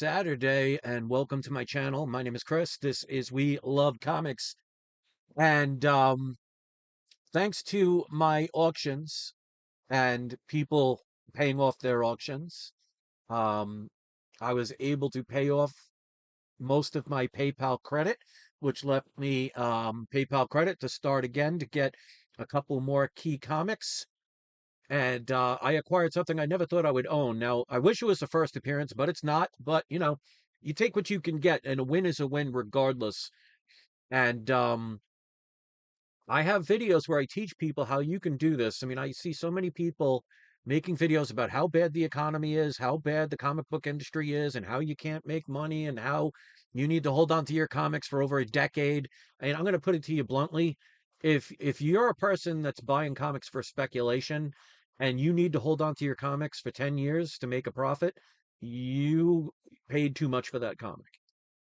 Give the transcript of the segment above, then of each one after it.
Saturday, and welcome to my channel. My name is Chris. This is We Love Comics. And thanks to my auctions and people paying off their auctions, um, I was able to pay off most of my PayPal credit, which left me PayPal credit to start again to get a couple more key comics. And I acquired something I never thought I would own. Now, I wish it was the first appearance, but it's not. But, you take what you can get, and a win is a win regardless. And I have videos where I teach people how you can do this. I mean, I see so many people making videos about how bad the economy is, how bad the comic book industry is, and how you can't make money, and how you need to hold on to your comics for over a decade. And I'm going to put it to you bluntly, if you're a person that's buying comics for speculation and you need to hold on to your comics for 10 years to make a profit, you paid too much for that comic.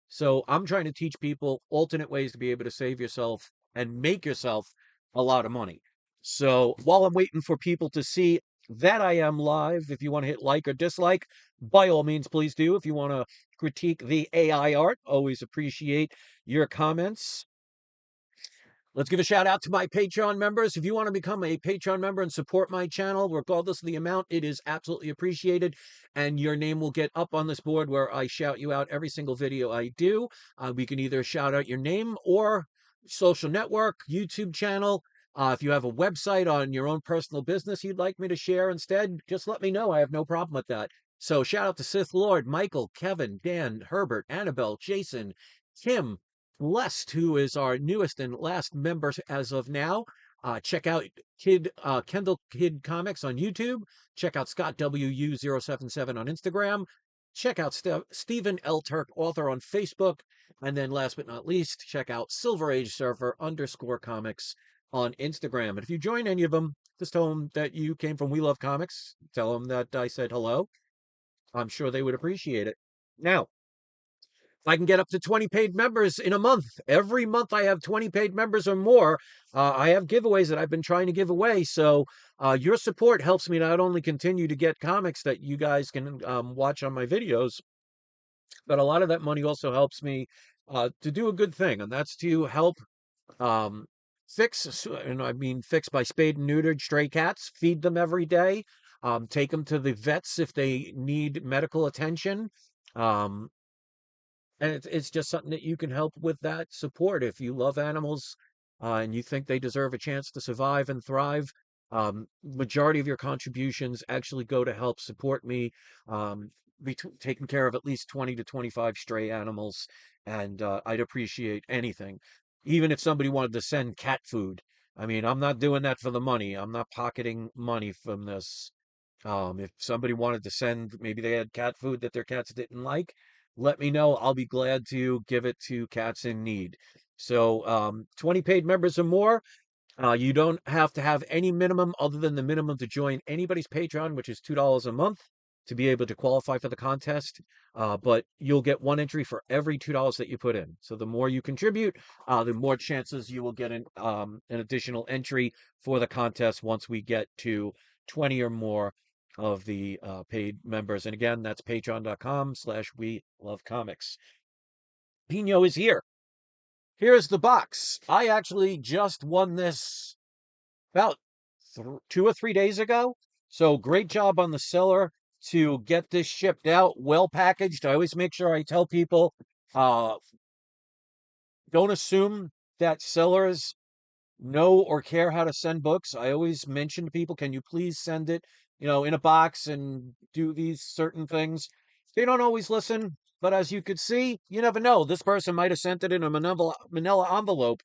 So I'm trying to teach people alternate ways to be able to save yourself and make yourself a lot of money. So while I'm waiting for people to see that I am live, if you want to hit like or dislike, by all means, please do. If you want to critique the AI art, always appreciate your comments. Let's give a shout out to my Patreon members. If you want to become a Patreon member and support my channel, regardless of the amount, it is absolutely appreciated. And your name will get up on this board where I shout you out every single video I do. We can either shout out your name or social network, YouTube channel. If you have a website on your own personal business you'd like me to share instead, just let me know. I have no problem with that. So shout out to Sith Lord, Michael, Kevin, Dan, Herbert, Annabelle, Jason, Kim, Blessed, who is our newest and last member as of now. Check out Kendall Kid Comics on YouTube. Check out Scott WU077 on Instagram. Check out Stephen L. Turk, author on Facebook. And then last but not least, check out Silver Age Surfer _comics on Instagram. And if you join any of them, just tell them that you came from We Love Comics. Tell them that I said hello. I'm sure they would appreciate it. Now, I can get up to 20 paid members in a month. Every month I have 20 paid members or more. I have giveaways that I've been trying to give away. So your support helps me not only continue to get comics that you guys can watch on my videos, but a lot of that money also helps me to do a good thing, and that's to help um, fix, and I mean fix by spayed and neutered stray cats, feed them every day, take them to the vets if they need medical attention. Um, and it's just something that you can help with that support. If you love animals and you think they deserve a chance to survive and thrive, majority of your contributions actually go to help support me taking care of at least 20 to 25 stray animals. And I'd appreciate anything. Even if somebody wanted to send cat food. I mean, I'm not doing that for the money. I'm not pocketing money from this. If somebody wanted to send, maybe they had cat food that their cats didn't like, let me know. I'll be glad to give it to cats in need. So, 20 paid members or more. You don't have to have any minimum other than the minimum to join anybody's Patreon, which is $2 a month to be able to qualify for the contest. But you'll get one entry for every $2 that you put in. So the more you contribute, the more chances you will get an additional entry for the contest once we get to 20 or more of the paid members. And again, that's patreon.com/we love comics. Pino is here. Here's the box. I actually just won this about 2 or 3 days ago. So great job on the seller to get this shipped out, well packaged. I always make sure I tell people, uh, don't assume that sellers know or care how to send books. I always mention to people, can you please send it, in a box and do these certain things? They don't always listen, but as you could see, you never know. This person might have sent it in a manila envelope.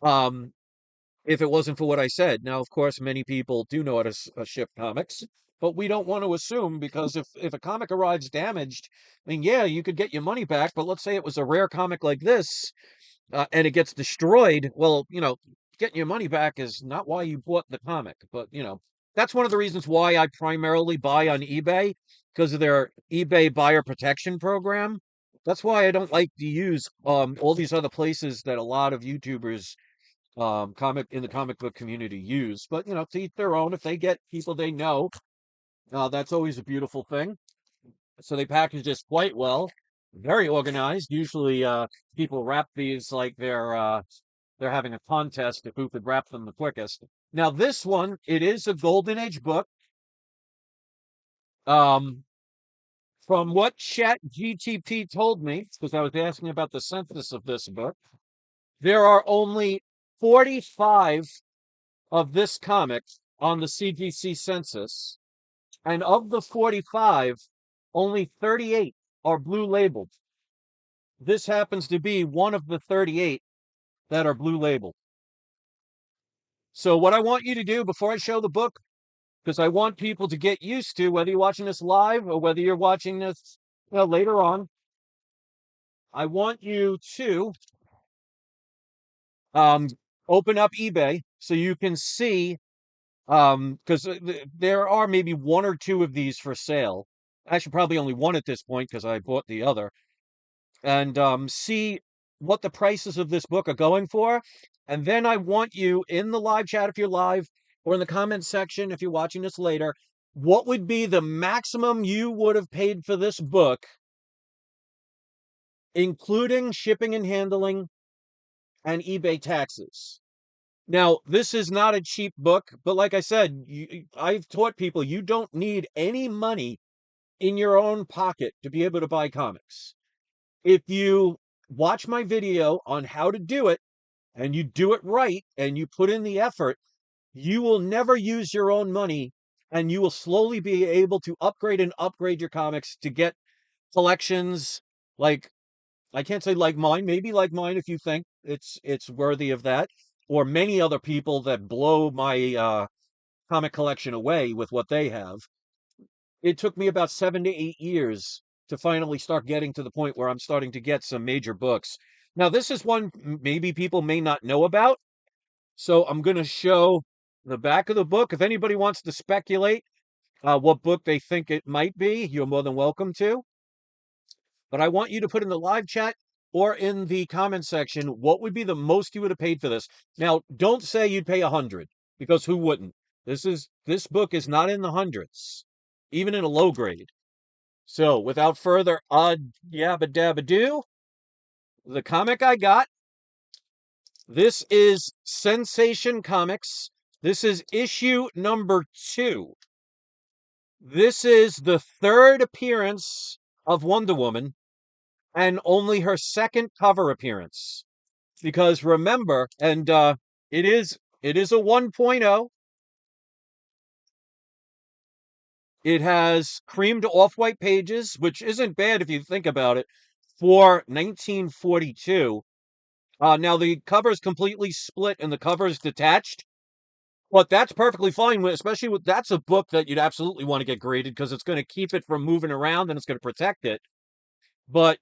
Um, if it wasn't for what I said. Now, of course, many people do know how to ship comics, but we don't want to assume, because if a comic arrives damaged, I mean, yeah, you could get your money back, but let's say it was a rare comic like this, and it gets destroyed. Well, getting your money back is not why you bought the comic, but that's one of the reasons why I primarily buy on eBay, because of their eBay buyer protection program. That's why I don't like to use all these other places that a lot of YouTubers comic in the comic book community use. But to each their own. If they get people they know, that's always a beautiful thing. So they package this quite well, very organized. Usually, people wrap these like they're having a contest of who could wrap them the quickest. Now, this one, it is a Golden Age book. Um, from what Chat GTP told me, because I was asking about the census of this book, there are only 45 of this comic on the CGC census, and of the 45, only 38 are blue labeled. This happens to be one of the 38 that are blue labeled. So what I want you to do before I show the book, because I want people to get used to whether you're watching this live or whether you're watching this later on, I want you to um, open up eBay so you can see, because there are maybe one or two of these for sale. Actually, probably only one at this point because I bought the other. And see what the prices of this book are going for. And then I want you in the live chat if you're live, or in the comment section if you're watching this later, what would be the maximum you would have paid for this book, including shipping and handling and eBay taxes? Now, this is not a cheap book, but like I said, I've taught people you don't need any money in your own pocket to be able to buy comics. If you watch my video on how to do it, and you do it right, and you put in the effort, you will never use your own money, and you will slowly be able to upgrade and upgrade your comics to get collections like, I can't say like mine, maybe like mine if you think it's worthy of that, or many other people that blow my comic collection away with what they have. It took me about 7 to 8 years to finally start getting to the point where I'm starting to get some major books. Now, this is one maybe people may not know about. So I'm going to show the back of the book. If anybody wants to speculate what book they think it might be, you're more than welcome to. But I want you to put in the live chat or in the comment section what would be the most you would have paid for this. Now, don't say you'd pay 100, because who wouldn't? This book is not in the hundreds, even in a low grade. So without further yabba dabba do, the comic I got, this is Sensation Comics. This is issue number 2. This is the third appearance of Wonder Woman and only her second cover appearance. Because remember, and it is a 1.0. It has creamed off-white pages, which isn't bad if you think about it, for 1942. Now the cover is completely split and the cover is detached, but that's perfectly fine, especially with that's a book that you'd absolutely want to get graded because it's going to keep it from moving around and it's going to protect it. But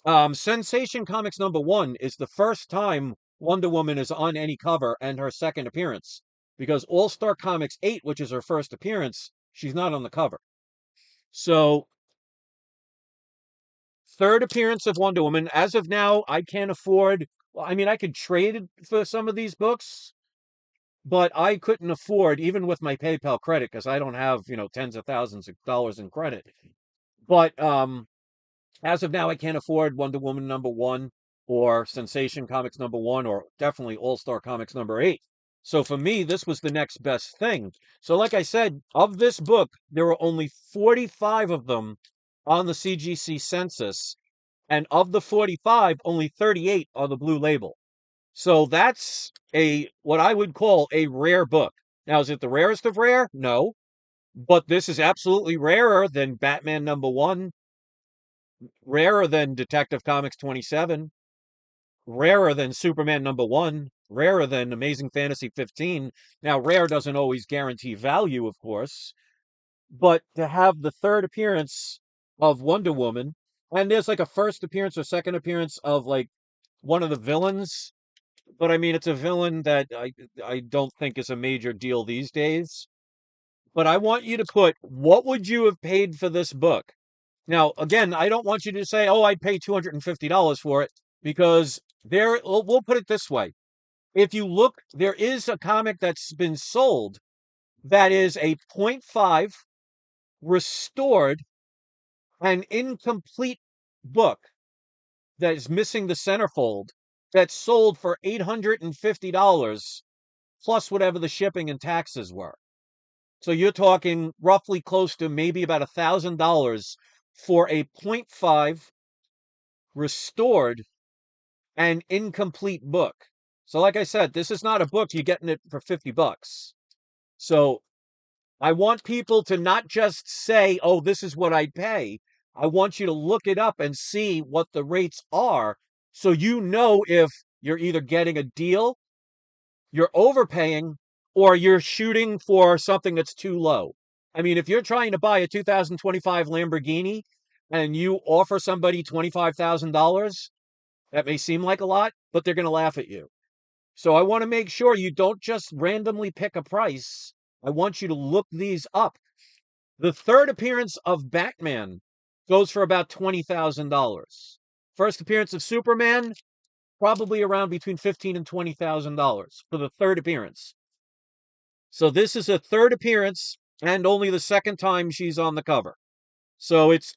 Sensation Comics #1 is the first time Wonder Woman is on any cover and her second appearance, because All Star Comics 8, which is her first appearance, she's not on the cover. So, third appearance of Wonder Woman. As of now, I can't afford. Well, I mean, I could trade for some of these books, but I couldn't afford, even with my PayPal credit, because I don't have, tens of thousands of dollars in credit. But as of now, I can't afford Wonder Woman #1 or Sensation Comics #1 or definitely All Star Comics #8. So for me, this was the next best thing. So like I said, of this book, there were only 45 of them on the CGC census. And of the 45, only 38 are the blue label. So that's what I would call a rare book. Now, is it the rarest of rare? No. But this is absolutely rarer than Batman #1, rarer than Detective Comics 27, rarer than Superman #1, rarer than Amazing Fantasy 15. Now, rare doesn't always guarantee value, of course, but to have the third appearance of Wonder Woman, and there's like a first appearance or second appearance of like one of the villains, but I mean, it's a villain that I don't think is a major deal these days. But I want you to put, what would you have paid for this book? Now, again, I don't want you to say, oh, I'd pay $250 for it, because we'll put it this way. If you look, there is a comic that's been sold that is a .5 restored an incomplete book that is missing the centerfold that sold for $850 plus whatever the shipping and taxes were. So you're talking roughly close to maybe about $1,000 for a point 0.5 restored and incomplete book. So like I said, this is not a book you're getting it for $50. So I want people to not just say, oh, this is what I'd pay. I want you to look it up and see what the rates are so you know if you're either getting a deal, you're overpaying, or you're shooting for something that's too low. I mean, if you're trying to buy a 2025 Lamborghini and you offer somebody $25,000, that may seem like a lot, but they're going to laugh at you. So I want to make sure you don't just randomly pick a price. I want you to look these up. The third appearance of Batman goes for about $20,000. First appearance of Superman, probably around between $15,000 and $20,000 for the third appearance. So this is a third appearance and only the second time she's on the cover. So it's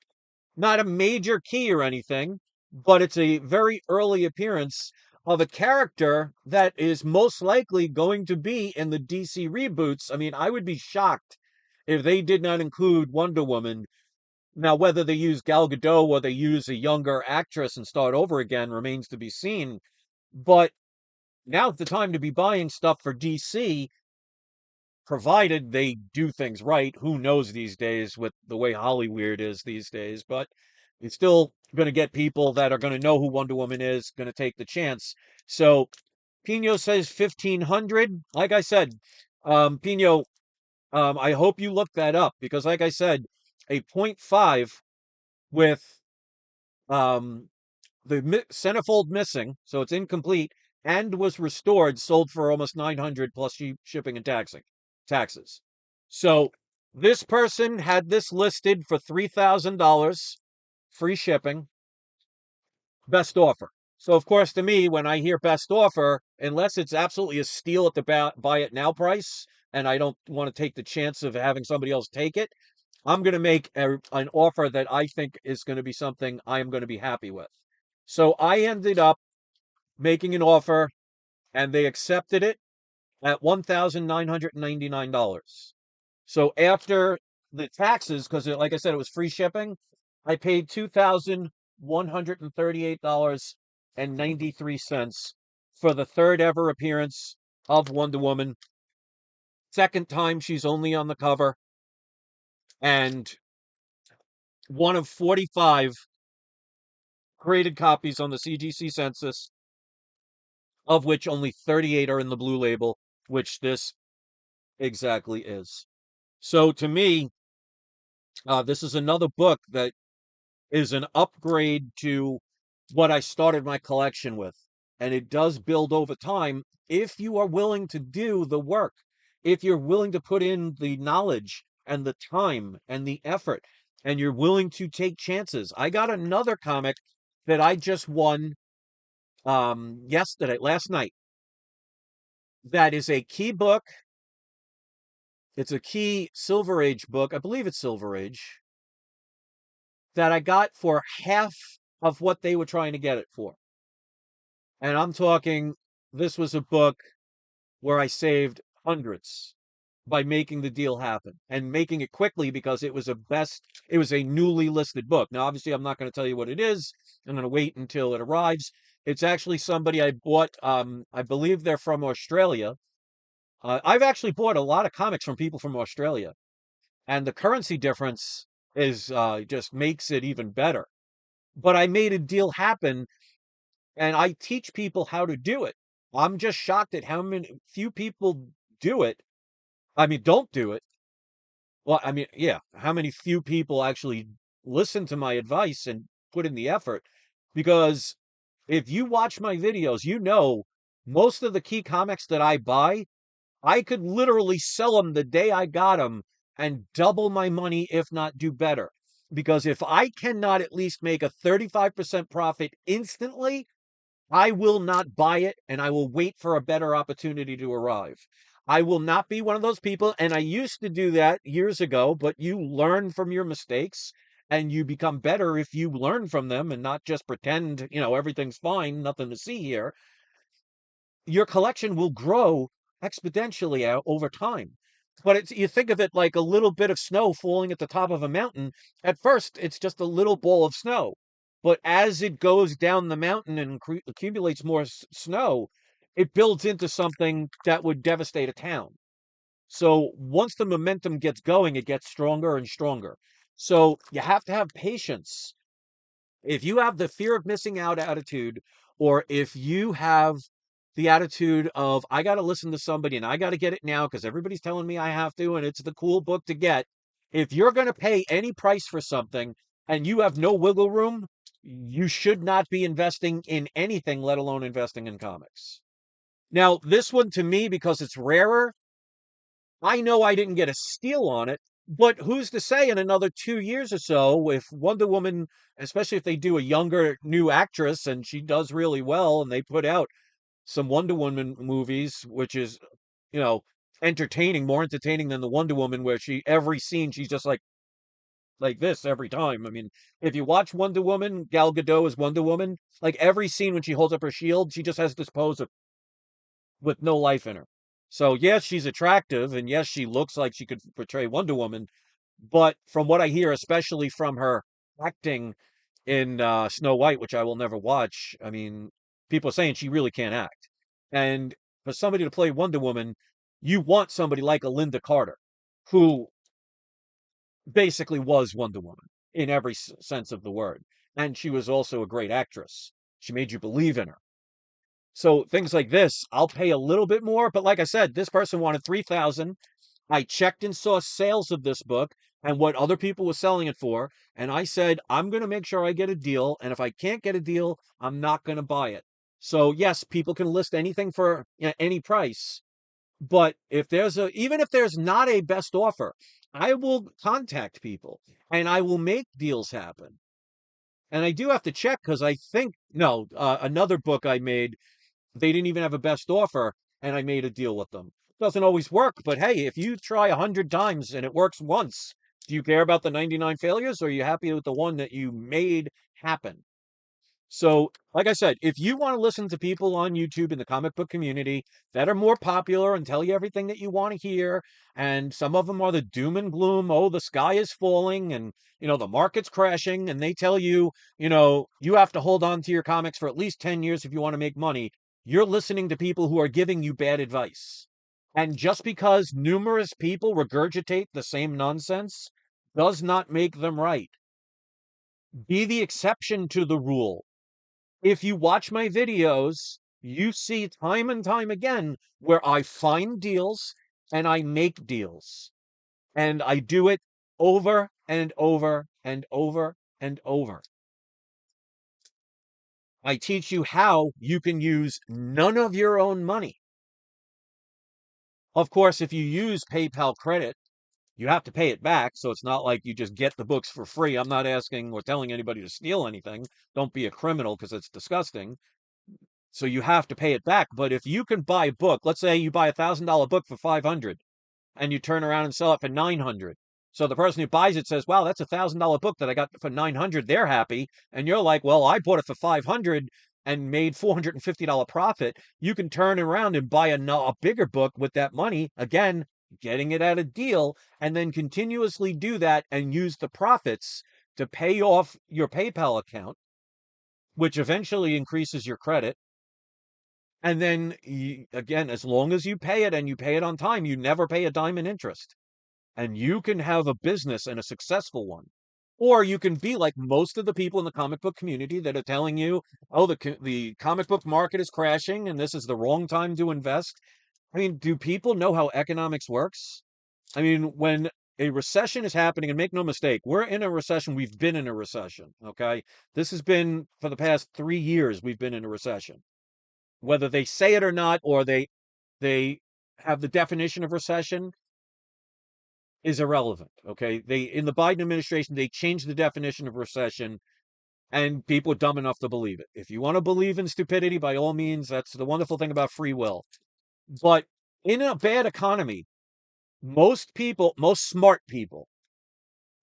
not a major key or anything, but it's a very early appearance of a character that is most likely going to be in the DC reboots. I mean, I would be shocked if they did not include Wonder Woman. Now, whether they use Gal Gadot or they use a younger actress and start over again remains to be seen. But now's the time to be buying stuff for DC, provided they do things right. Who knows these days with the way Hollywood is these days, but you're still going to get people that are going to know who Wonder Woman is, going to take the chance. So Pino says 1,500. Like I said, Pino, I hope you look that up because, like I said, a point 0.5 with um, the centerfold missing, so it's incomplete, and was restored, sold for almost 900 plus shipping and taxes. So this person had this listed for $3,000, free shipping, best offer. So of course, to me, when I hear best offer, unless it's absolutely a steal at the buy it now price, and I don't want to take the chance of having somebody else take it, I'm going to make an offer that I think is going to be something I am going to be happy with. So I ended up making an offer and they accepted it at $1,999. So after the taxes, because like I said, it was free shipping, I paid $2,138.93 for the third ever appearance of Wonder Woman. Second time she's only on the cover, and one of 45 graded copies on the CGC census, of which only 38 are in the blue label, which this exactly is. So to me, this is another book that is an upgrade to what I started my collection with. And it does build over time if you are willing to do the work, if you're willing to put in the knowledge and the time and the effort, and you're willing to take chances. I got another comic that I just won last night. That is a key book. It's a key Silver Age book. I believe it's Silver Age that I got for half of what they were trying to get it for. And I'm talking, this was a book where I saved hundreds by making the deal happen and making it quickly because it was a newly listed book. Now, obviously, I'm not going to tell you what it is. I'm going to wait until it arrives. It's actually somebody I bought. I believe they're from Australia. I've actually bought a lot of comics from people from Australia, and the currency difference is just makes it even better. But I made a deal happen, and I teach people how to do it. I'm just shocked at how many few people do it. I mean, don't do it. Well, I mean, yeah, how many few people actually listen to my advice and put in the effort? Because if you watch my videos, you know most of the key comics that I buy, I could literally sell them the day I got them and double my money, if not do better. Because if I cannot at least make a 35% profit instantly, I will not buy it and I will wait for a better opportunity to arrive. I will not be one of those people. And I used to do that years ago, but you learn from your mistakes. and you become better if you learn from them and not just pretend, everything's fine, nothing to see here, your collection will grow exponentially out over time. But you think of it like a little bit of snow falling at the top of a mountain. At first, it's just a little ball of snow. But as it goes down the mountain and accumulates more snow, it builds into something that would devastate a town. So once the momentum gets going, it gets stronger and stronger. So you have to have patience. If you have the fear of missing out attitude, or if you have the attitude of, I got to listen to somebody and I got to get it now because everybody's telling me I have to and it's the cool book to get. If you're going to pay any price for something and you have no wiggle room, you should not be investing in anything, let alone investing in comics. Now, this one to me, because it's rarer, I know I didn't get a steal on it, but who's to say in another 2 years or so, if Wonder Woman, especially if they do a younger new actress and she does really well and they put out some Wonder Woman movies, which is, you know, entertaining, more entertaining than the Wonder Woman where every scene she's just like this every time. I mean, if you watch Wonder Woman, Gal Gadot as Wonder Woman, like every scene when she holds up her shield, she just has this pose of with no life in her. So yes, she's attractive, and yes, she looks like she could portray Wonder Woman. But from what I hear, especially from her acting in Snow White, which I will never watch, I mean, people are saying she really can't act. And for somebody to play Wonder Woman, you want somebody like a Linda Carter, who basically was Wonder Woman in every sense of the word. And she was also a great actress. She made you believe in her. So things like this, I'll pay a little bit more, but like I said, this person wanted 3,000. I checked and saw sales of this book and what other people were selling it for, and I said, I'm going to make sure I get a deal, and if I can't get a deal, I'm not going to buy it. So yes, people can list anything for any price, but if there's even if there's not a best offer, I will contact people and I will make deals happen. And I do have to check because I think no, another book I made, they didn't even have a best offer, and I made a deal with them. Doesn't always work, but hey, if you try 100 times and it works once, do you care about the 99 failures, or are you happy with the one that you made happen? So, like I said, if you want to listen to people on YouTube in the comic book community that are more popular and tell you everything that you want to hear, and some of them are the doom and gloom, oh, the sky is falling and, the market's crashing, and they tell you, you have to hold on to your comics for at least 10 years if you want to make money, you're listening to people who are giving you bad advice. And just because numerous people regurgitate the same nonsense does not make them right. Be the exception to the rule. If you watch my videos, you see time and time again where I find deals and I make deals. And I do it over and over and over and over. I teach you how you can use none of your own money. Of course, if you use PayPal credit, you have to pay it back. So it's not like you just get the books for free. I'm not asking or telling anybody to steal anything. Don't be a criminal because it's disgusting. So you have to pay it back. But if you can buy a book, let's say you buy $1,000 book for 500 and you turn around and sell it for 900. So the person who buys it says, wow, that's $1,000 book that I got for 900. They're happy. And you're like, well, I bought it for 500 and made $450 profit. You can turn around and buy a bigger book with that money. Again, getting it at a deal, and then continuously do that and use the profits to pay off your PayPal account, which eventually increases your credit. And then again, as long as you pay it and you pay it on time, you never pay a dime in interest. And you can have a business and a successful one. Or you can be like most of the people in the comic book community that are telling you, oh, the comic book market is crashing and this is the wrong time to invest. I mean, do people know how economics works? I mean, when a recession is happening, and make no mistake, we're in a recession. We've been in a recession. Okay. This has been for the past 3 years, we've been in a recession. Whether they say it or not, or they have the definition of recession is irrelevant. Okay. In the Biden administration, they changed the definition of recession and people are dumb enough to believe it. If you want to believe in stupidity, by all means, that's the wonderful thing about free will. But in a bad economy, most smart people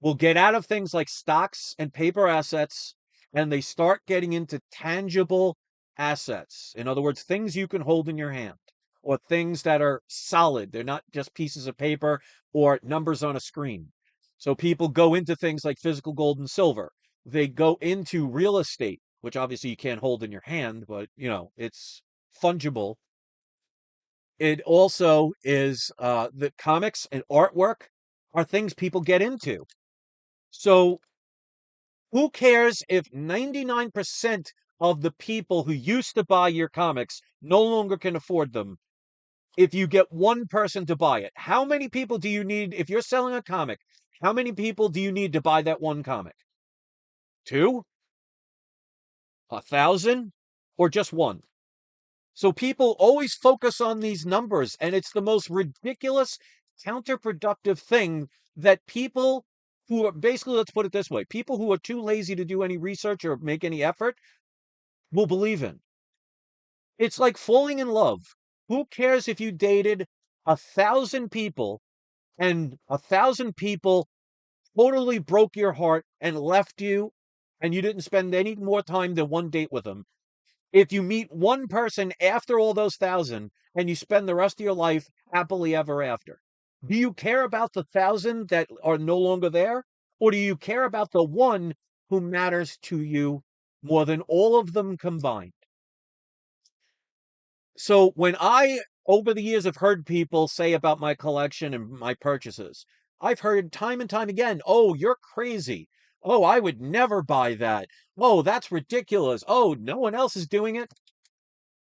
will get out of things like stocks and paper assets, and they start getting into tangible assets. In other words, things you can hold in your hand or things that are solid. They're not just pieces of paper or numbers on a screen. So people go into things like physical gold and silver. They go into real estate, which obviously you can't hold in your hand, but it's fungible. It also is the comics and artwork are things people get into. So who cares if 99% of the people who used to buy your comics no longer can afford them? If you get one person to buy it, how many people do you need? If you're selling a comic, how many people do you need to buy that one comic? Two? 1,000? Or just one? So people always focus on these numbers, and it's the most ridiculous, counterproductive thing that people who are basically, let's put it this way, people who are too lazy to do any research or make any effort will believe in. It's like falling in love. Who cares if you dated 1,000 people and 1,000 people totally broke your heart and left you, and you didn't spend any more time than one date with them? If you meet one person after all those 1,000 and you spend the rest of your life happily ever after, do you care about the 1,000 that are no longer there? Or do you care about the one who matters to you more than all of them combined? So when I, over the years, have heard people say about my collection and my purchases, I've heard time and time again, oh, you're crazy. Oh, I would never buy that. Oh, that's ridiculous. Oh, no one else is doing it.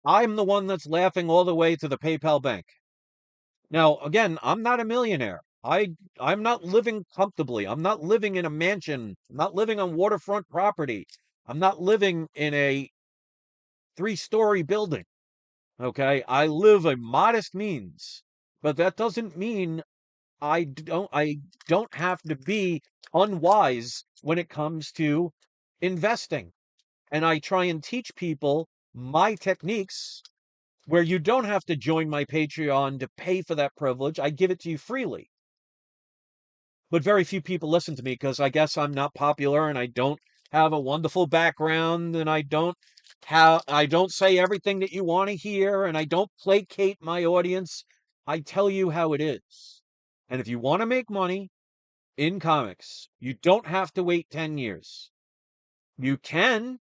I'm the one that's laughing all the way to the PayPal bank. Now, again, I'm not a millionaire. I'm not living comfortably. I'm not living in a mansion. I'm not living on waterfront property. I'm not living in a three-story building. Okay? I live a modest means, but that doesn't mean I don't have to be unwise when it comes to investing. And I try and teach people my techniques where you don't have to join my Patreon to pay for that privilege. I give it to you freely. But very few people listen to me because I guess I'm not popular and I don't have a wonderful background and I don't say everything that you want to hear and I don't placate my audience. I tell you how it is. And if you want to make money in comics, you don't have to wait 10 years. You can,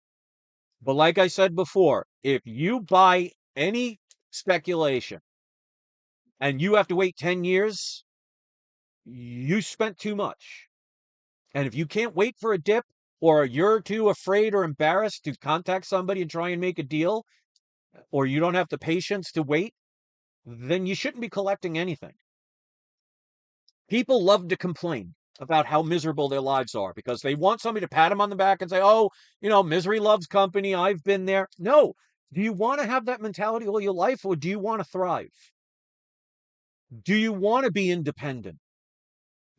but like I said before, if you buy any speculation and you have to wait 10 years, you spent too much. And if you can't wait for a dip, or you're too afraid or embarrassed to contact somebody and try and make a deal, or you don't have the patience to wait, then you shouldn't be collecting anything. People love to complain about how miserable their lives are because they want somebody to pat them on the back and say, oh, misery loves company. I've been there. No. Do you want to have that mentality all your life, or do you want to thrive? Do you want to be independent?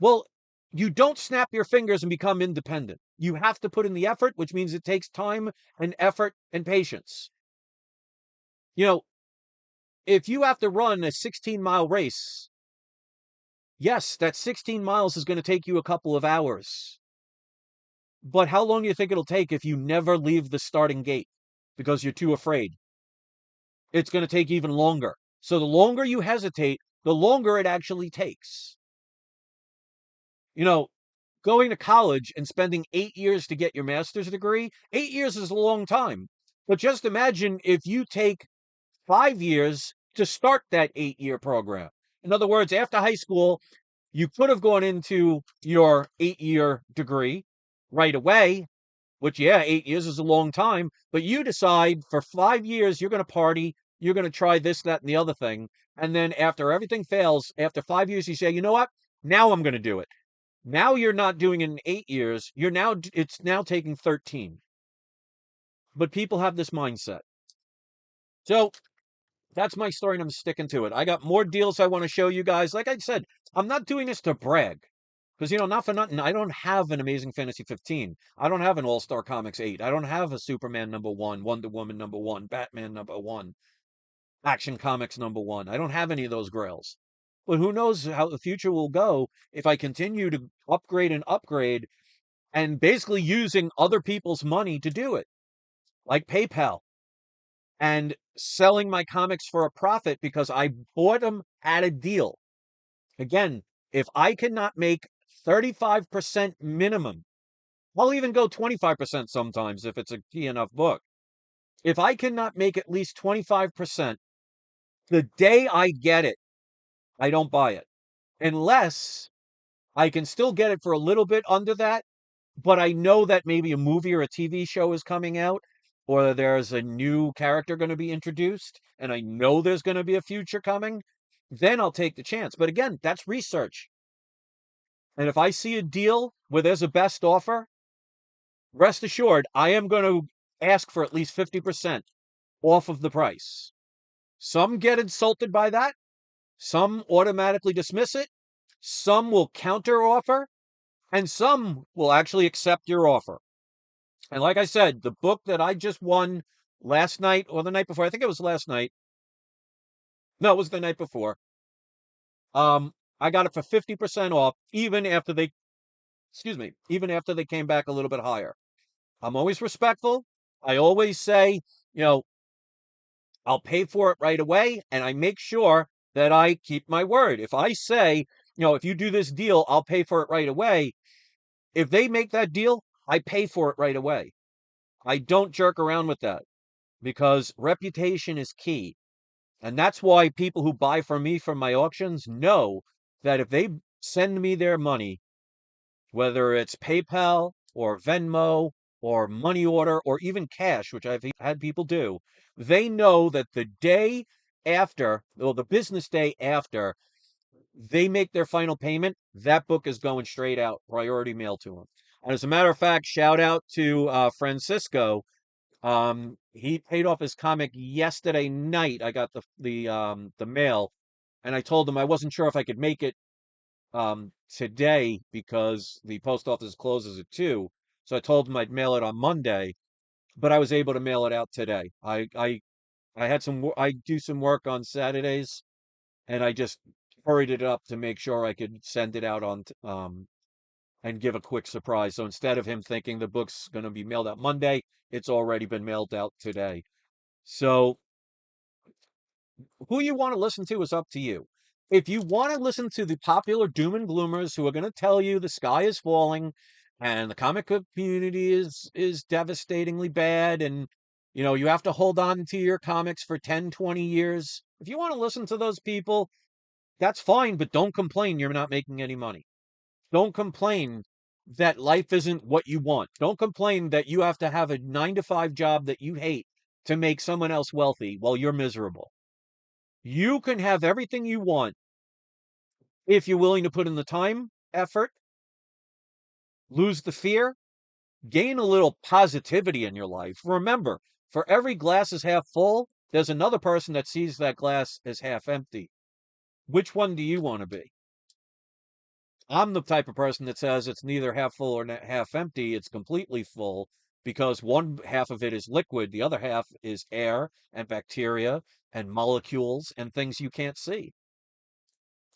Well, you don't snap your fingers and become independent. You have to put in the effort, which means it takes time and effort and patience. You know, if you have to run a 16-mile race, yes, that 16 miles is going to take you a couple of hours. But how long do you think it'll take if you never leave the starting gate because you're too afraid? It's going to take even longer. So the longer you hesitate, the longer it actually takes. You know, going to college and spending 8 years to get your master's degree, 8 years is a long time. But just imagine if you take 5 years to start that 8-year program. In other words, after high school, you could have gone into your 8-year degree right away, which, yeah, 8 years is a long time. But you decide for 5 years, you're going to party, you're going to try this, that, and the other thing. And then after everything fails, after 5 years, you say, you know what? Now I'm going to do it. Now you're not doing it in 8 years. It's now taking 13. But people have this mindset. So that's my story and I'm sticking to it. I got more deals I want to show you guys. Like I said, I'm not doing this to brag. Because, not for nothing, I don't have an Amazing Fantasy 15. I don't have an All-Star Comics 8. I don't have a Superman #1, Wonder Woman #1, Batman #1, Action Comics #1. I don't have any of those grails. But who knows how the future will go if I continue to upgrade and upgrade and basically using other people's money to do it, like PayPal, and selling my comics for a profit because I bought them at a deal. Again, if I cannot make 35% minimum, I'll even go 25% sometimes if it's a key enough book. If I cannot make at least 25%, the day I get it, I don't buy it. Unless I can still get it for a little bit under that, but I know that maybe a movie or a TV show is coming out, or there's a new character going to be introduced, and I know there's going to be a future coming, then I'll take the chance. But again, that's research. And if I see a deal where there's a best offer, rest assured, I am going to ask for at least 50% off of the price. Some get insulted by that. Some automatically dismiss it. Some will counter offer, and some will actually accept your offer. And like I said, the book that I just won last night or the night before, I think it was last night. No, it was the night before. I got it for 50% off, even after they, excuse me, even after they came back a little bit higher. I'm always respectful. I always say, you know, I'll pay for it right away, and I make sure that I keep my word. If I say, if you do this deal, I'll pay for it right away. If they make that deal, I pay for it right away. I don't jerk around with that because reputation is key. And that's why people who buy from me from my auctions know that if they send me their money, whether it's PayPal or Venmo or money order or even cash, which I've had people do, they know that the day after, or the business day after they make their final payment, that book is going straight out, priority mail to them. And as a matter of fact, shout out to Francisco. He paid off his comic yesterday night. I got the mail, and I told him I wasn't sure if I could make it today because the post office closes at 2. So I told him I'd mail it on Monday, but I was able to mail it out today. I had I do some work on Saturdays, and I just hurried it up to make sure I could send it out on and give a quick surprise. So instead of him thinking the book's going to be mailed out Monday, it's already been mailed out today. So who you want to listen to is up to you. If you want to listen to the popular doom and gloomers who are going to tell you the sky is falling and the comic book community is devastatingly bad and you have to hold on to your comics for 10, 20 years. If you want to listen to those people, that's fine, but don't complain you're not making any money. Don't complain that life isn't what you want. Don't complain that you have to have a 9 to 5 job that you hate to make someone else wealthy while you're miserable. You can have everything you want if you're willing to put in the time, effort, lose the fear, gain a little positivity in your life. Remember, for every glass is half full, there's another person that sees that glass as half empty. Which one do you want to be? I'm the type of person that says it's neither half full or half empty, it's completely full because one half of it is liquid, the other half is air and bacteria and molecules and things you can't see.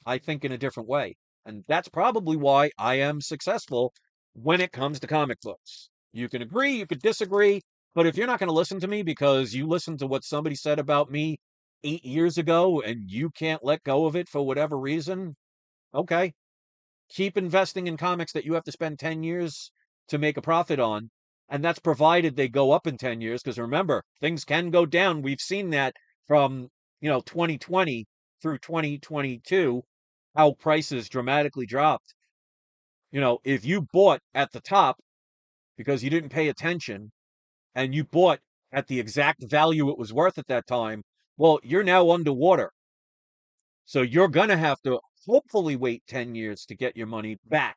I think in a different way. And that's probably why I am successful when it comes to comic books. You can agree, you could disagree, but if you're not going to listen to me because you listened to what somebody said about me 8 years ago and you can't let go of it for whatever reason, okay, keep investing in comics that you have to spend 10 years to make a profit on. And that's provided they go up in 10 years. Because remember, things can go down. We've seen that from, 2020 through 2022, how prices dramatically dropped. If you bought at the top because you didn't pay attention and you bought at the exact value it was worth at that time, well, you're now underwater. So you're going to have to hopefully wait 10 years to get your money back.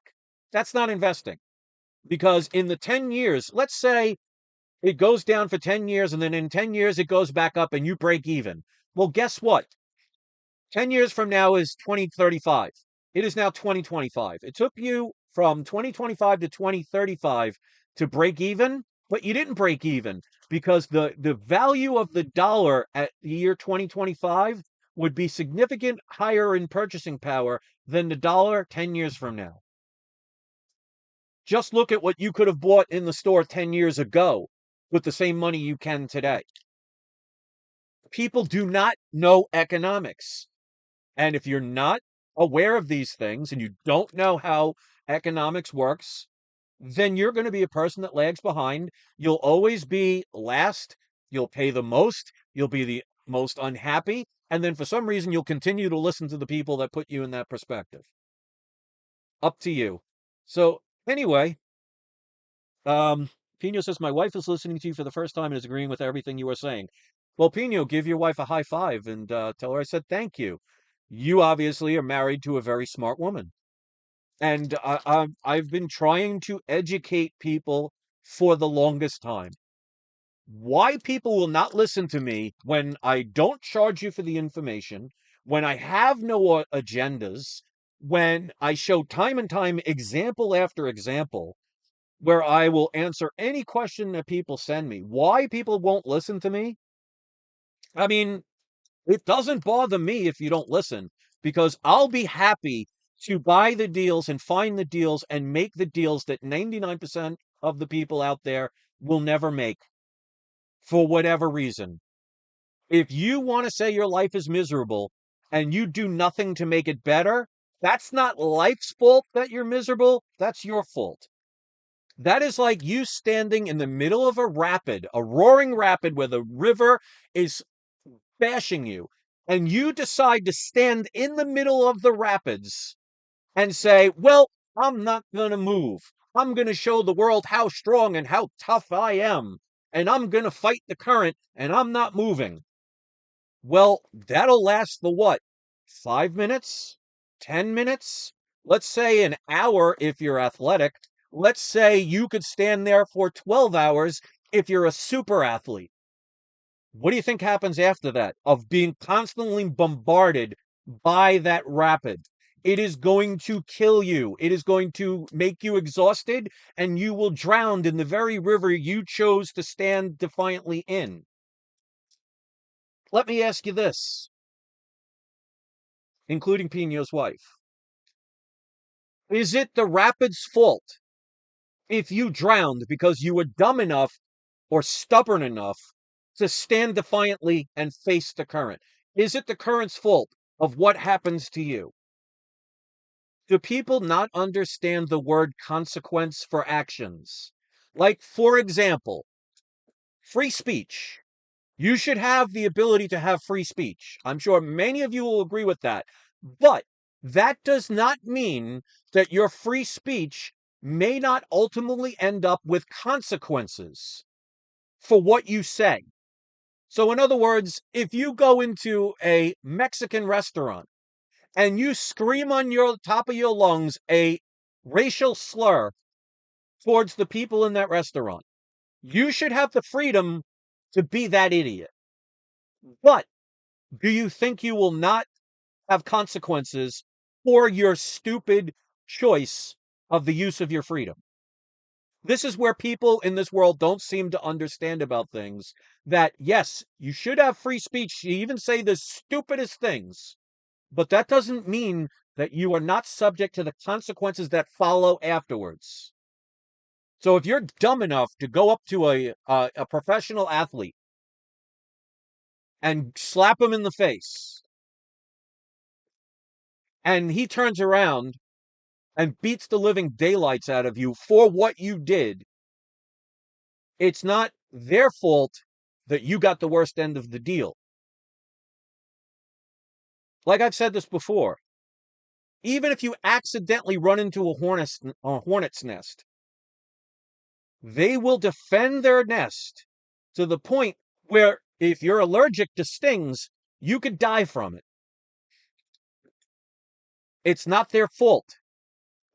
That's not investing because in the 10 years, let's say it goes down for 10 years and then in 10 years it goes back up and you break even. Well, guess what? 10 years from now is 2035. It is now 2025. It took you from 2025 to 2035 to break even, but you didn't break even because the value of the dollar at the year 2025 would be significant higher in purchasing power than the dollar 10 years from now. Just look at what you could have bought in the store 10 years ago with the same money you can today. People do not know economics. And if you're not aware of these things and you don't know how economics works, then you're going to be a person that lags behind. You'll always be last. You'll pay the most. You'll be the most unhappy. And then for some reason, you'll continue to listen to the people that put you in that perspective. Up to you. So anyway, Pino says, my wife is listening to you for the first time and is agreeing with everything you are saying. Well, Pino, give your wife a high five and tell her I said thank you. You obviously are married to a very smart woman. And I've been trying to educate people for the longest time. Why people will not listen to me when I don't charge you for the information, when I have no agendas, when I show time and time, example after example, where I will answer any question that people send me. Why people won't listen to me? I mean, it doesn't bother me if you don't listen, because I'll be happy to buy the deals and find the deals and make the deals that 99% of the people out there will never make for whatever reason. If you want to say your life is miserable and you do nothing to make it better, that's not life's fault that you're miserable. That's your fault. That is like you standing in the middle of a rapid, a roaring rapid where the river is bashing you, and you decide to stand in the middle of the rapids and say, well, I'm not going to move. I'm going to show the world how strong and how tough I am, and I'm going to fight the current, and I'm not moving. Well, that'll last the what? 5 minutes? 10 minutes? Let's say an hour if you're athletic. Let's say you could stand there for 12 hours if you're a super athlete. What do you think happens after that of being constantly bombarded by that rapid? It is going to kill you. It is going to make you exhausted, and you will drown in the very river you chose to stand defiantly in. Let me ask you this, including Pino's wife. Is it the rapid's fault if you drowned because you were dumb enough or stubborn enough to stand defiantly and face the current? Is it the current's fault of what happens to you? Do people not understand the word consequence for actions? Like, for example, free speech. You should have the ability to have free speech. I'm sure many of you will agree with that. But that does not mean that your free speech may not ultimately end up with consequences for what you say. So, in other words, if you go into a Mexican restaurant and you scream on your top of your lungs a racial slur towards the people in that restaurant, you should have the freedom to be that idiot. But do you think you will not have consequences for your stupid choice of the use of your freedom? This is where people in this world don't seem to understand about things. That, yes, you should have free speech. You even say the stupidest things. But that doesn't mean that you are not subject to the consequences that follow afterwards. So if you're dumb enough to go up to a professional athlete and slap him in the face, and he turns around and beats the living daylights out of you for what you did, it's not their fault that you got the worst end of the deal. Like I've said this before, even if you accidentally run into a hornet's nest, they will defend their nest to the point where if you're allergic to stings, you could die from it. It's not their fault.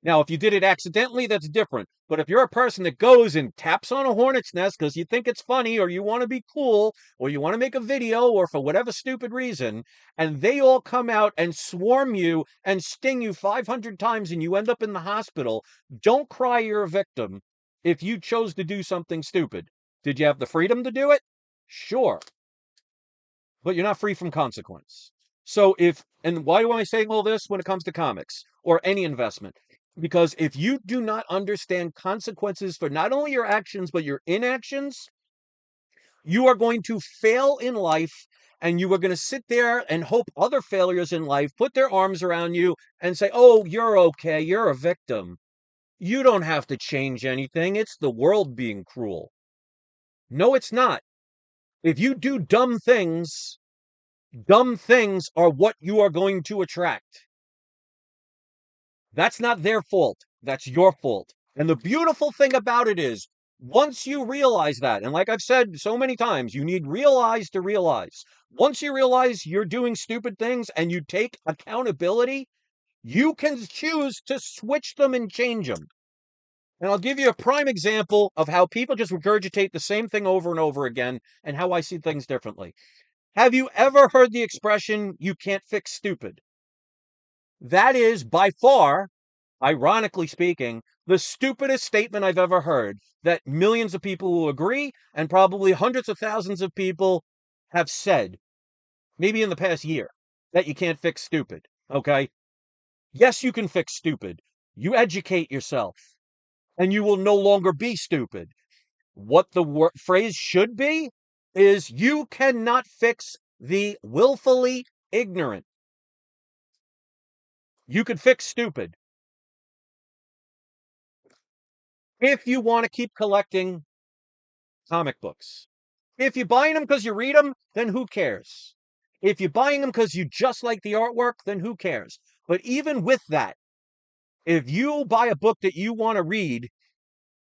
Now, if you did it accidentally, that's different. But if you're a person that goes and taps on a hornet's nest because you think it's funny or you want to be cool or you want to make a video or for whatever stupid reason, and they all come out and swarm you and sting you 500 times and you end up in the hospital, don't cry you're a victim if you chose to do something stupid. Did you have the freedom to do it? Sure. But you're not free from consequence. And why am I saying all this when it comes to comics or any investment? Because if you do not understand consequences for not only your actions, but your inactions, you are going to fail in life, and you are going to sit there and hope other failures in life put their arms around you and say, oh, you're okay. You're a victim. You don't have to change anything. It's the world being cruel. No, it's not. If you do dumb things are what you are going to attract. That's not their fault. That's your fault. And the beautiful thing about it is, once you realize that, and like I've said so many times, you need realize to realize. Once you realize you're doing stupid things and you take accountability, you can choose to switch them and change them. And I'll give you a prime example of how people just regurgitate the same thing over and over again and how I see things differently. Have you ever heard the expression, you can't fix stupid? That is by far, ironically speaking, the stupidest statement I've ever heard that millions of people will agree and probably hundreds of thousands of people have said, maybe in the past year, that you can't fix stupid. Okay? Yes, you can fix stupid. You educate yourself and you will no longer be stupid. What the phrase should be is you cannot fix the willfully ignorant. You could fix stupid. If you want to keep collecting comic books. If you're buying them because you read them, then who cares? If you're buying them because you just like the artwork, then who cares? But even with that, if you buy a book that you want to read,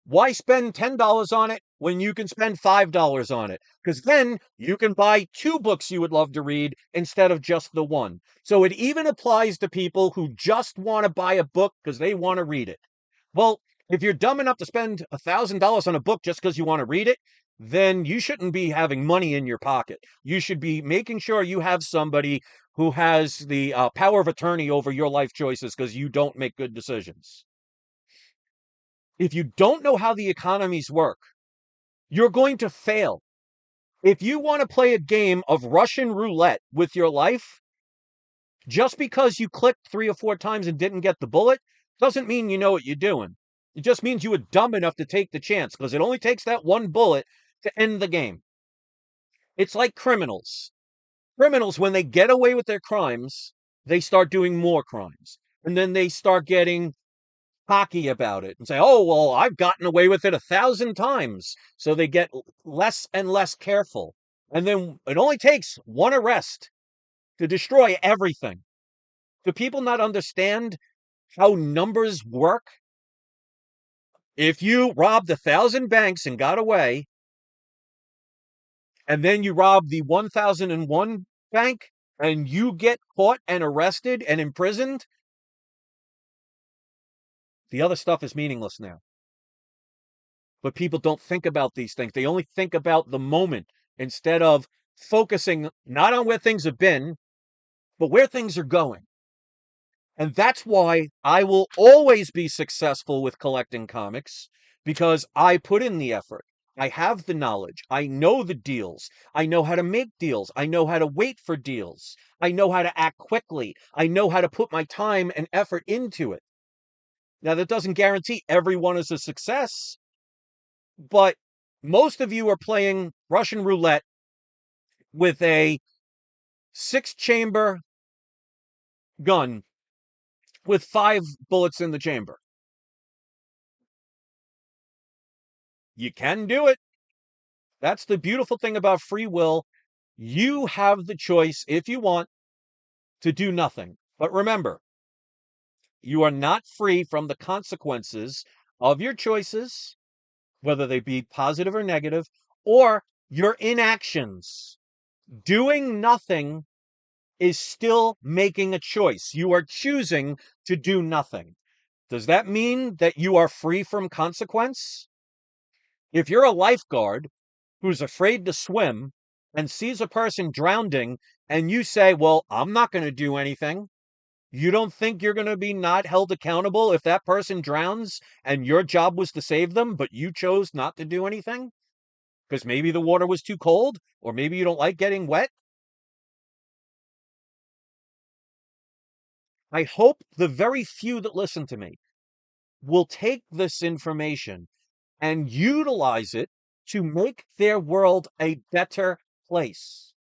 why spend $10 on it when you can spend $5 on it? Because then you can buy two books you would love to read instead of just the one. So it even applies to people who just want to buy a book because they want to read it. Well, if you're dumb enough to spend $1,000 on a book just because you want to read it, then you shouldn't be having money in your pocket. You should be making sure you have somebody who has the power of attorney over your life choices because you don't make good decisions. If you don't know how the economies work, you're going to fail. If you want to play a game of Russian roulette with your life, just because you clicked 3 or 4 times and didn't get the bullet doesn't mean you know what you're doing. It just means you were dumb enough to take the chance because it only takes that one bullet to end the game. It's like criminals. Criminals, when they get away with their crimes, they start doing more crimes. And then they start getting cocky about it and say, oh, well, I've gotten away with it 1,000 times. So they get less and less careful. And then it only takes one arrest to destroy everything. Do people not understand how numbers work? If you robbed 1,000 banks and got away, and then you rob the 1,001 bank and you get caught and arrested and imprisoned, the other stuff is meaningless now. But people don't think about these things. They only think about the moment instead of focusing not on where things have been, but where things are going. And that's why I will always be successful with collecting comics because I put in the effort. I have the knowledge. I know the deals. I know how to make deals. I know how to wait for deals. I know how to act quickly. I know how to put my time and effort into it. Now, that doesn't guarantee everyone is a success, but most of you are playing Russian roulette with a 6-chamber gun with 5 bullets in the chamber. You can do it. That's the beautiful thing about free will. You have the choice, if you want, to do nothing. But remember, you are not free from the consequences of your choices, whether they be positive or negative, or your inactions. Doing nothing is still making a choice. You are choosing to do nothing. Does that mean that you are free from consequence? If you're a lifeguard who's afraid to swim and sees a person drowning and you say, well, I'm not going to do anything. You don't think you're going to be not held accountable if that person drowns and your job was to save them, but you chose not to do anything? Because maybe the water was too cold, or maybe you don't like getting wet. I hope the very few that listen to me will take this information and utilize it to make their world a better place.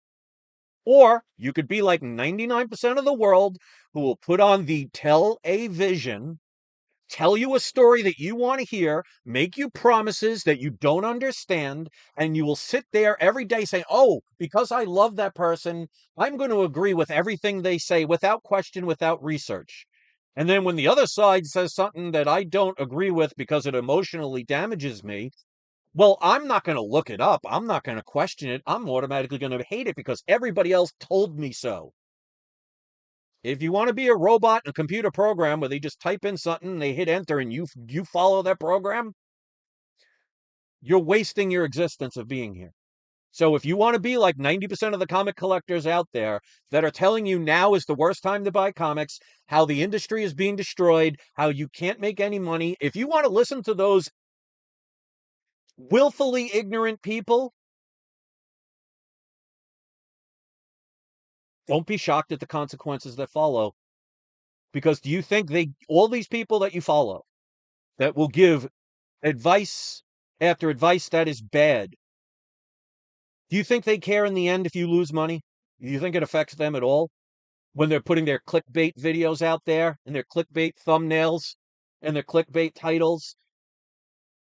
Or you could be like 99% of the world who will put on the tell a vision, tell you a story that you want to hear, make you promises that you don't understand, and you will sit there every day saying, oh, because I love that person, I'm going to agree with everything they say without question, without research. And then when the other side says something that I don't agree with because it emotionally damages me, well, I'm not going to look it up. I'm not going to question it. I'm automatically going to hate it because everybody else told me so. If you want to be a robot in a computer program where they just type in something, they hit enter, and you follow that program, you're wasting your existence of being here. So if you want to be like 90% of the comic collectors out there that are telling you now is the worst time to buy comics, how the industry is being destroyed, how you can't make any money, if you want to listen to those willfully ignorant people, don't be shocked at the consequences that follow. Because do you think all these people that you follow that will give advice after advice that is bad, do you think they care in the end if you lose money? Do you think it affects them at all when they're putting their clickbait videos out there and their clickbait thumbnails and their clickbait titles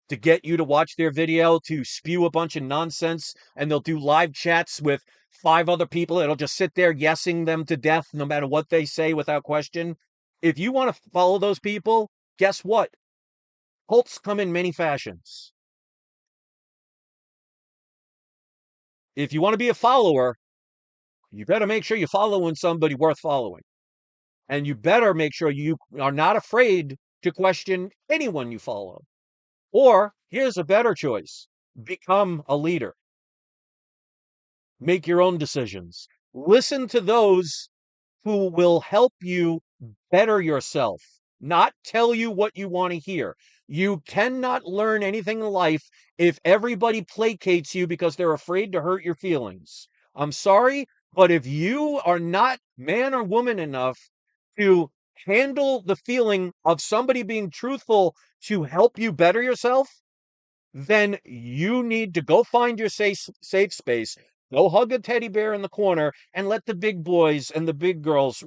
to get you to watch their video to spew a bunch of nonsense, and they'll do live chats with 5 other people that'll just sit there yesing them to death no matter what they say without question? If you want to follow those people, guess what? Cults come in many fashions. If you want to be a follower, you better make sure you're following somebody worth following. And you better make sure you are not afraid to question anyone you follow. Or here's a better choice: become a leader, make your own decisions, listen to those who will help you better yourself, not tell you what you want to hear. You cannot learn anything in life if everybody placates you because they're afraid to hurt your feelings. I'm sorry, but if you are not man or woman enough to handle the feeling of somebody being truthful to help you better yourself, then you need to go find your safe space, go hug a teddy bear in the corner, and let the big boys and the big girls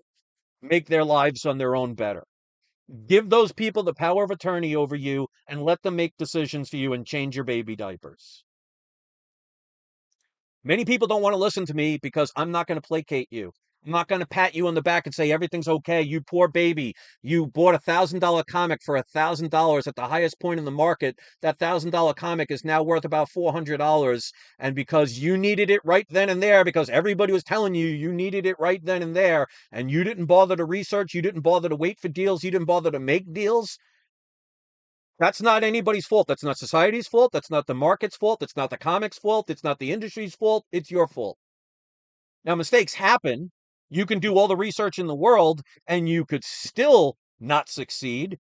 make their lives on their own better. Give those people the power of attorney over you and let them make decisions for you and change your baby diapers. Many people don't want to listen to me because I'm not going to placate you. I'm not going to pat you on the back and say everything's okay. You poor baby. You bought $1,000 comic for $1,000 at the highest point in the market. That $1,000 comic is now worth about $400. And because you needed it right then and there, because everybody was telling you you needed it right then and there, and you didn't bother to research, you didn't bother to wait for deals, you didn't bother to make deals, that's not anybody's fault. That's not society's fault. That's not the market's fault. That's not the comics' fault. It's not the industry's fault. It's your fault. Now, mistakes happen. You can do all the research in the world and you could still not succeed,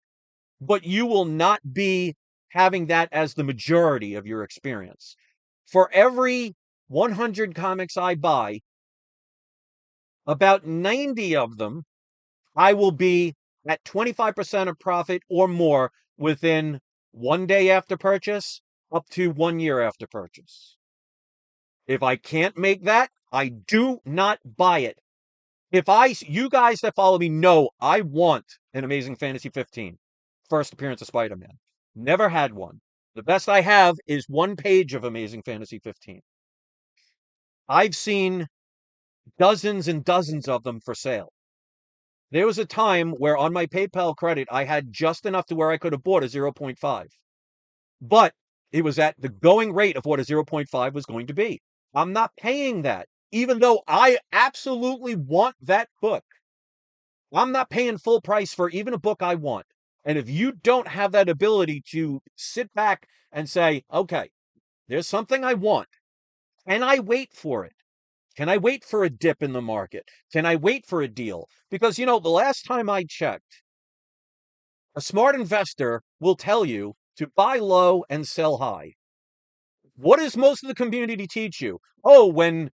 but you will not be having that as the majority of your experience. For every 100 comics I buy, about 90 of them, I will be at 25% of profit or more within 1 day after purchase up to 1 year after purchase. If I can't make that, I do not buy it. You guys that follow me know I want an Amazing Fantasy 15 first appearance of Spider-Man. Never had one. The best I have is 1 page of Amazing Fantasy 15. I've seen dozens and dozens of them for sale. There was a time where on my PayPal credit, I had just enough to where I could have bought a 0.5. But it was at the going rate of what a 0.5 was going to be. I'm not paying that, even though I absolutely want that book. I'm not paying full price for even a book I want. And if you don't have that ability to sit back and say, okay, there's something I want, can I wait for it? Can I wait for a dip in the market? Can I wait for a deal? Because, the last time I checked, a smart investor will tell you to buy low and sell high. What does most of the community teach you? Oh, when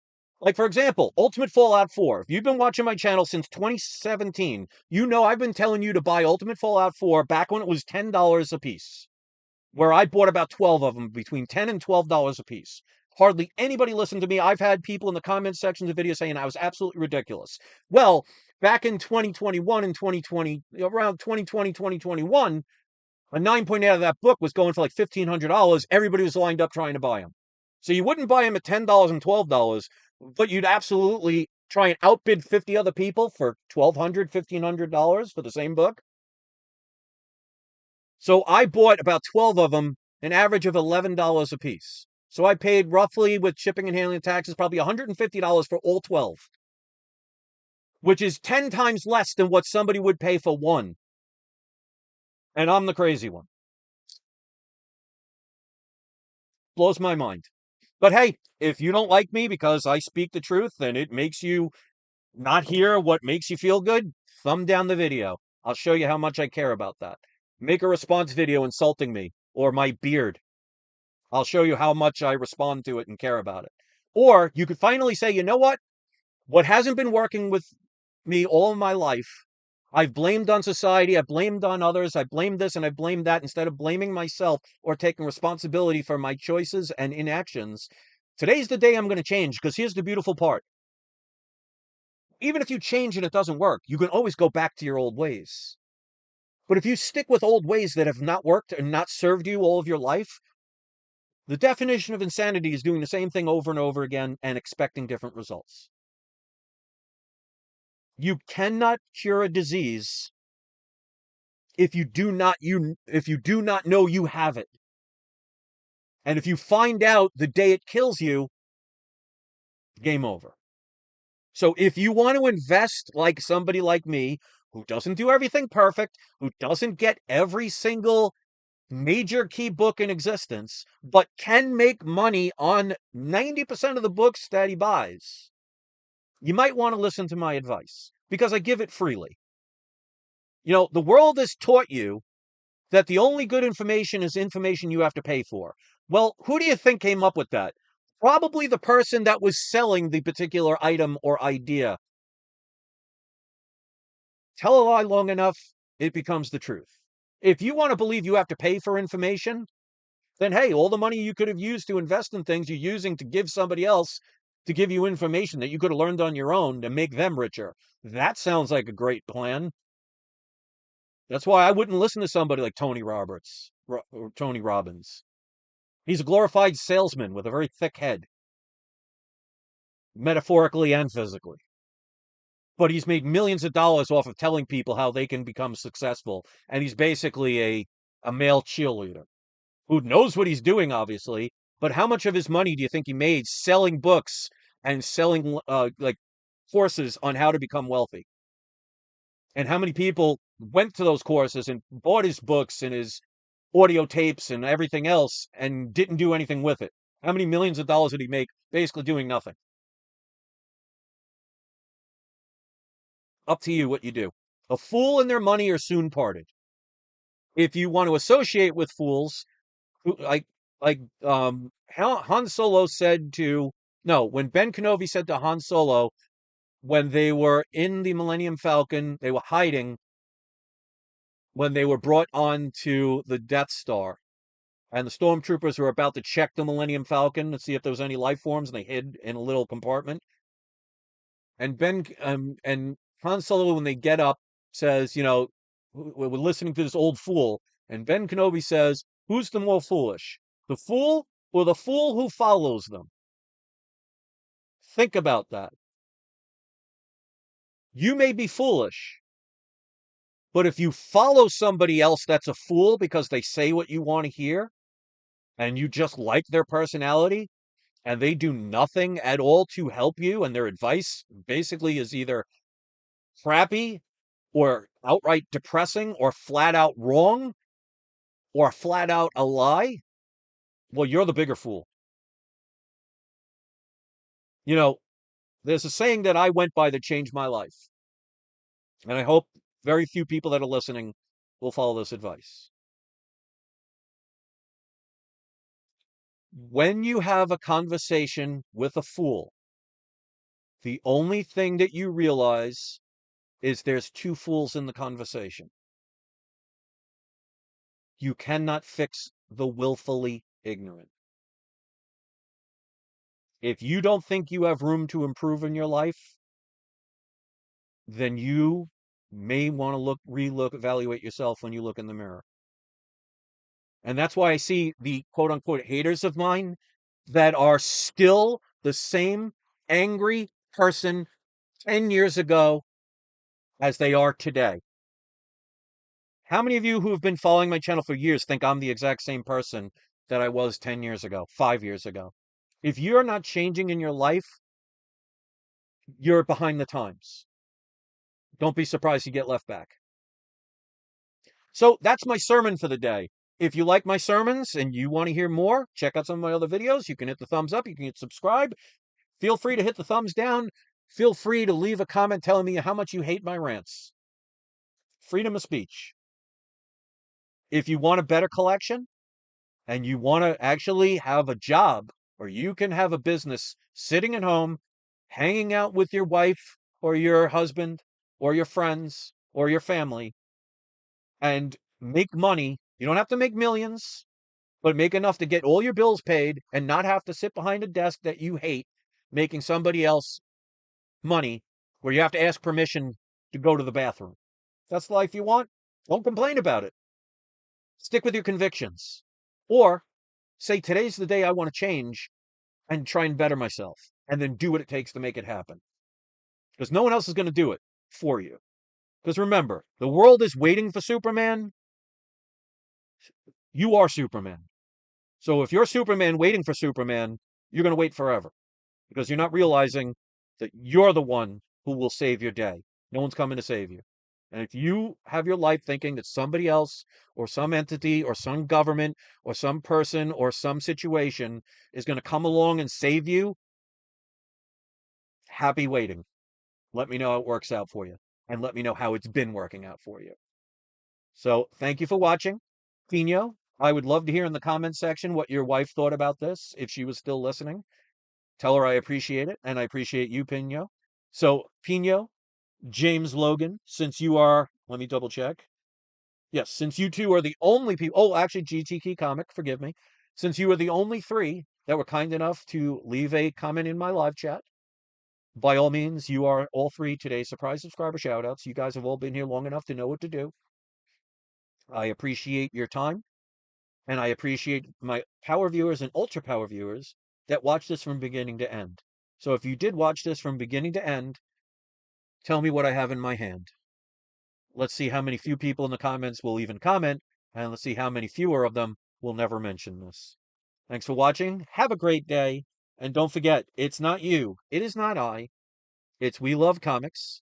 Like, for example, Ultimate Fallout 4. If you've been watching my channel since 2017, you know I've been telling you to buy Ultimate Fallout 4 back when it was $10 a piece, where I bought about 12 of them between $10 and $12 a piece. Hardly anybody listened to me. I've had people in the comment sections of videos saying I was absolutely ridiculous. Well, back in 2021 and 2020, around 2020, 2021, a 9.8 out of that book was going for like $1,500. Everybody was lined up trying to buy them. So you wouldn't buy them at $10 and $12, but you'd absolutely try and outbid 50 other people for $1,200, $1,500 for the same book. So I bought about 12 of them, an average of $11 a piece. So I paid roughly, with shipping and handling taxes, probably $150 for all 12, which is 10 times less than what somebody would pay for one. And I'm the crazy one. Blows my mind. But hey, if you don't like me because I speak the truth and it makes you not hear what makes you feel good, thumb down the video. I'll show you how much I care about that. Make a response video insulting me or my beard. I'll show you how much I respond to it and care about it. Or you could finally say, you know what? What hasn't been working with me all of my life, I've blamed on society, I've blamed on others, I blamed this and I blamed that instead of blaming myself or taking responsibility for my choices and inactions. Today's the day I'm going to change, because here's the beautiful part. Even if you change and it doesn't work, you can always go back to your old ways. But if you stick with old ways that have not worked and not served you all of your life, the definition of insanity is doing the same thing over and over again and expecting different results. You cannot cure a disease if you do not know you have it. And if you find out the day it kills you, game over. So if you want to invest like somebody like me, who doesn't do everything perfect, who doesn't get every single major key book in existence, but can make money on 90% of the books that he buys, you might want to listen to my advice, because I give it freely. You know, the world has taught you that the only good information is information you have to pay for. Well, who do you think came up with that? Probably the person that was selling the particular item or idea. Tell a lie long enough, it becomes the truth. If you want to believe you have to pay for information, then hey, all the money you could have used to invest in things, you're using to give somebody else to give you information that you could have learned on your own to make them richer. That sounds like a great plan. That's why I wouldn't listen to somebody like Tony Roberts or Tony Robbins. He's a glorified salesman with a very thick head, metaphorically and physically. But he's made millions of dollars off of telling people how they can become successful. And he's basically a male cheerleader who knows what he's doing, obviously. But how much of his money do you think he made selling books and selling like courses on how to become wealthy? And how many people went to those courses and bought his books and his audio tapes and everything else and didn't do anything with it? How many millions of dollars did he make basically doing nothing? Up to you what you do. A fool and their money are soon parted. If you want to associate with fools, who Han Solo said to no, when Ben Kenobi said to Han Solo, when they were in the Millennium Falcon, they were hiding when they were brought on to the Death Star, and the stormtroopers were about to check the Millennium Falcon to see if there was any life forms, and they hid in a little compartment. And Han Solo, when they get up, says, you know, we're listening to this old fool. And Ben Kenobi says, who's the more foolish, the fool or the fool who follows them? Think about that. You may be foolish, but if you follow somebody else that's a fool because they say what you want to hear, and you just like their personality, and they do nothing at all to help you, and their advice basically is either crappy or outright depressing or flat out wrong or flat out a lie, well, you're the bigger fool. You know, there's a saying that I went by that changed my life. And I hope very few people that are listening will follow this advice. When you have a conversation with a fool, The only thing that you realize is there's two fools in the conversation. You cannot fix the willfully ignorant. If you don't think you have room to improve in your life, then you may want to evaluate yourself when you look in the mirror. And that's why I see the quote unquote haters of mine that are still the same angry person 10 years ago as they are today. How many of you who have been following my channel for years think I'm the exact same person that I was 10 years ago, 5 years ago? If you're not changing in your life, you're behind the times. Don't be surprised you get left back. So that's my sermon for the day. If you like my sermons and you want to hear more, check out some of my other videos. You can hit the thumbs up. You can hit subscribe. Feel free to hit the thumbs down. Feel free to leave a comment telling me how much you hate my rants. Freedom of speech. If you want a better collection and you want to actually have a job or you can have a business sitting at home, hanging out with your wife or your husband or your friends or your family and make money, you don't have to make millions, but make enough to get all your bills paid and not have to sit behind a desk that you hate making somebody else money where you have to ask permission to go to the bathroom. That's the life you want. Don't complain about it. Stick with your convictions. Or say, today's the day I want to change and try and better myself, and then do what it takes to make it happen. Because no one else is going to do it for you. Because remember, the world is waiting for Superman. You are Superman. So if you're Superman waiting for Superman, you're going to wait forever because you're not realizing that you're the one who will save your day. No one's coming to save you. And if you have your life thinking that somebody else or some entity or some government or some person or some situation is going to come along and save you, happy waiting. Let me know how it works out for you and let me know how it's been working out for you. So thank you for watching. Pino, I would love to hear in the comments section what your wife thought about this if she was still listening. Tell her I appreciate it, and I appreciate you, Pino. So, Pino, James Logan, since you are, let me double check. Yes, since you two are the only people, oh, actually, GTK Comic, forgive me. Since you are the only three that were kind enough to leave a comment in my live chat, by all means, you are all three today's surprise subscriber shoutouts. You guys have all been here long enough to know what to do. I appreciate your time. And I appreciate my power viewers and ultra power viewers that watch this from beginning to end. So if you did watch this from beginning to end, tell me what I have in my hand. Let's see how many few people in the comments will even comment, and let's see how many fewer of them will never mention this. Thanks for watching. Have a great day. And don't forget, it's not you. It is not I. It's We Love Comics.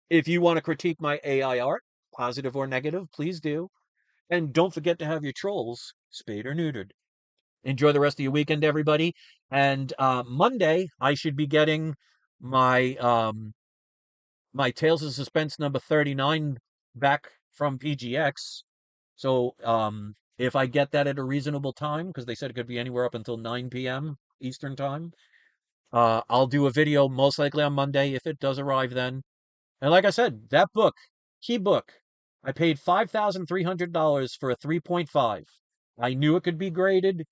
If you want to critique my AI art, positive or negative, please do. And don't forget to have your trolls spayed or neutered. Enjoy the rest of your weekend, everybody. And Monday, I should be getting my my Tales of Suspense number 39 back from PGX. So if I get that at a reasonable time, because they said it could be anywhere up until 9 p.m. Eastern time, I'll do a video most likely on Monday if it does arrive then. And like I said, that book, key book, I paid $5,300 for a 3.5. I knew it could be graded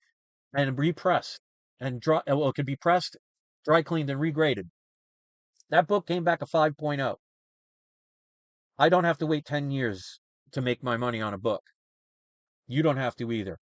and repressed and dry. Well, it could be pressed, dry cleaned, and regraded. That book came back a 5.0. I don't have to wait 10 years to make my money on a book. You don't have to either.